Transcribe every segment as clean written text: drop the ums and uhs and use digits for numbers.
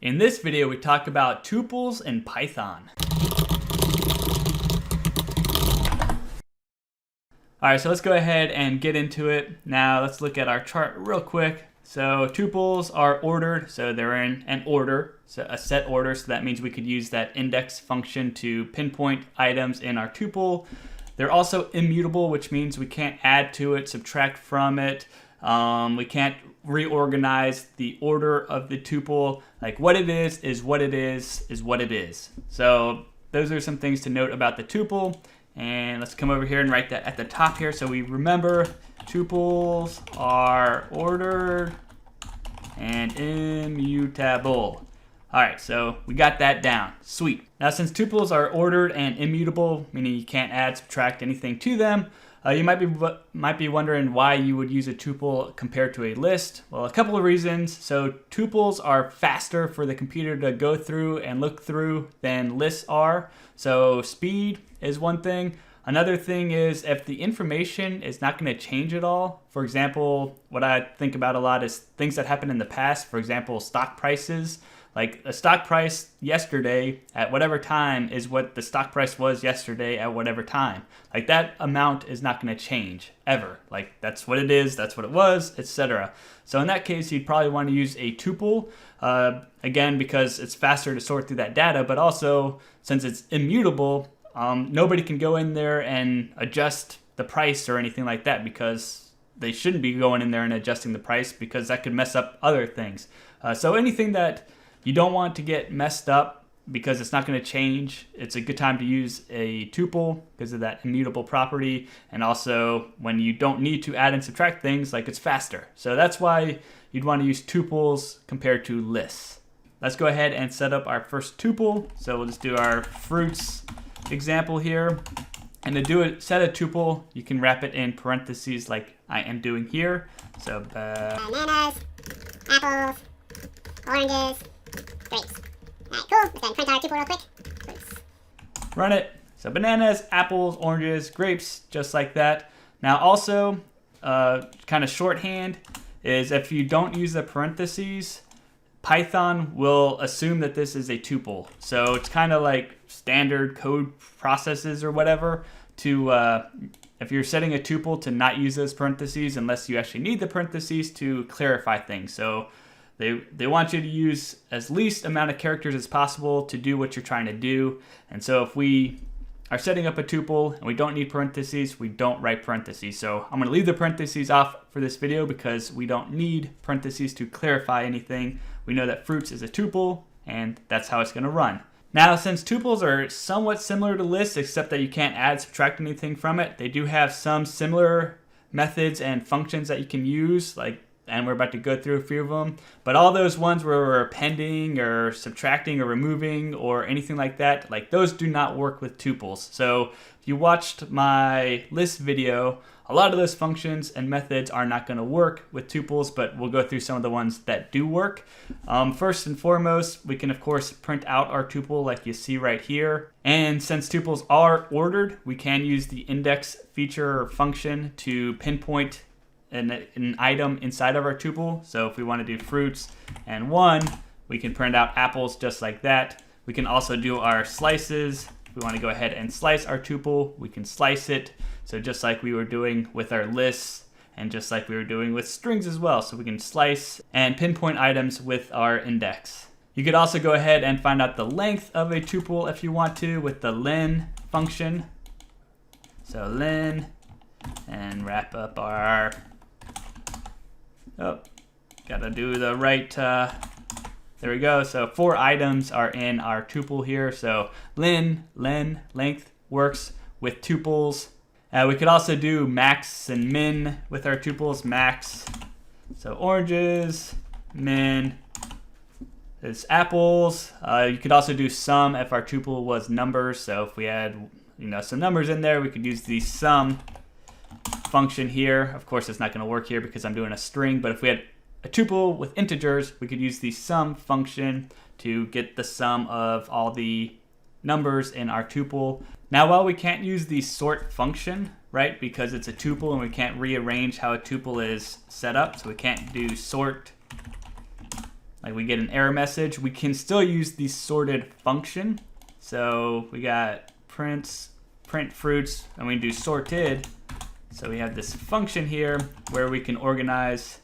In this video, we talk about tuples in Python. All right, so let's go ahead and get into it. Now let's look at our chart real quick. So tuples are ordered, so they're in an order, so a set order. So that means we could use that index function to pinpoint items in our tuple. They're also immutable, which means we can't add to it, subtract from it. We can't reorganize the order of the tuple. Like what it is what it is what it is. So those are some things to note about the tuple. And let's come over here and write that at the top here so we remember tuples are ordered and immutable. All right, so we got that down. Sweet. Now, since tuples are ordered and immutable, meaning you can't add, subtract anything to them, you might be wondering why you would use a tuple compared to a list. Well, a couple of reasons. So tuples are faster for the computer to go through and look through than lists are. So speed is one thing. Another thing is if the information is not going to change at all. For example, what I think about a lot is things that happened in the past. For example, stock prices. Like a stock price yesterday at whatever time is what the stock price was yesterday at whatever time. Like that amount is not going to change ever. Like that's what it is, that's what it was, etc. So in that case, you'd probably want to use a tuple, again, because it's faster to sort through that data, but also since it's immutable, nobody can go in there and adjust the price or anything like that because they shouldn't be going in there and adjusting the price because that could mess up other things. So anything that you don't want to get messed up because it's not going to change, it's a good time to use a tuple because of that immutable property. And also when you don't need to add and subtract things, like it's faster. So that's why you'd want to use tuples compared to lists. Let's go ahead and set up our first tuple. So we'll just do our fruits example here. And to set a tuple, you can wrap it in parentheses like I am doing here. So bananas, apples, oranges, grapes. Alright, cool. Let's go and print our tuple real quick. Fruits. Run it. So bananas, apples, oranges, grapes, just like that. Now also, kind of shorthand is if you don't use the parentheses, Python will assume that this is a tuple. So it's kind of like standard code processes or whatever to, if you're setting a tuple to not use those parentheses unless you actually need the parentheses to clarify things. So they want you to use as least amount of characters as possible to do what you're trying to do. And so if we are setting up a tuple and we don't need parentheses, we don't write parentheses. So I'm going to leave the parentheses off for this video because we don't need parentheses to clarify anything. We know that fruits is a tuple and that's how it's going to run. Now, since tuples are somewhat similar to lists, except that you can't add, subtract anything from it, they do have some similar methods and functions that you can use, and we're about to go through a few of them. But all those ones where we're appending or subtracting or removing or anything like that, like those do not work with tuples. So if you watched my list video, a lot of those functions and methods are not going to work with tuples, but we'll go through some of the ones that do work. First and foremost, we can of course print out our tuple like you see right here. And since tuples are ordered, we can use the index feature or function to pinpoint an item inside of our tuple. So if we want to do fruits and 1, we can print out apples just like that. We can also do our slices. If we want to go ahead and slice our tuple, we can slice it. So just like we were doing with our lists and just like we were doing with strings as well. So we can slice and pinpoint items with our index. You could also go ahead and find out the length of a tuple if you want to with the len function. So len, and wrap up our, gotta do the right, there we go. So 4 items are in our tuple here. So len, length works with tuples. We could also do max and min with our tuples. Max, so oranges, min is apples. You could also do sum if our tuple was numbers. So if we had some numbers in there, we could use the sum function here. Of course, it's not going to work here because I'm doing a string, but if we had a tuple with integers, we could use the sum function to get the sum of all the numbers in our tuple. Now, while we can't use the sort function, right, because it's a tuple and we can't rearrange how a tuple is set up, so we can't do sort like we get an error message, we can still use the sorted function. So we got print fruits, and we do sorted. So we have this function here where we can organize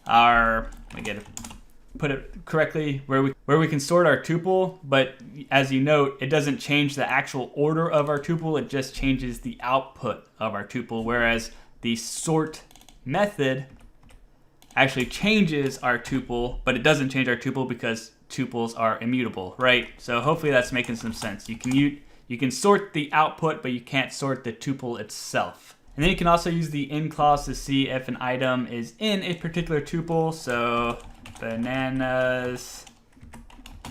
we get to put it correctly, where we can sort our tuple, but as you note, it doesn't change the actual order of our tuple, it just changes the output of our tuple, whereas the sort method actually changes our tuple, but it doesn't change our tuple because tuples are immutable, right? So hopefully that's making some sense. You can sort the output, but you can't sort the tuple itself. And then you can also use the in clause to see if an item is in a particular tuple. So bananas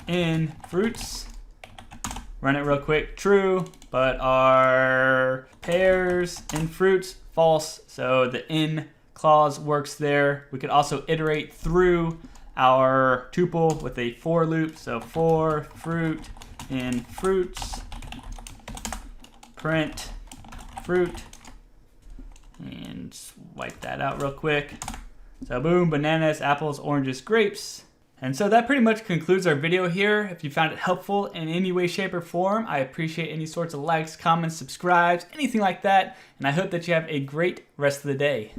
in fruits. Run it real quick, true, but are pears in fruits, false. So the in clause works there. We could also iterate through our tuple with a for loop. So for fruit in fruits, print fruit, and wipe that out real quick. So boom, bananas, apples, oranges, grapes. And so that pretty much concludes our video here. If you found it helpful in any way, shape, or form, I appreciate any sorts of likes, comments, subscribes, anything like that. And I hope that you have a great rest of the day.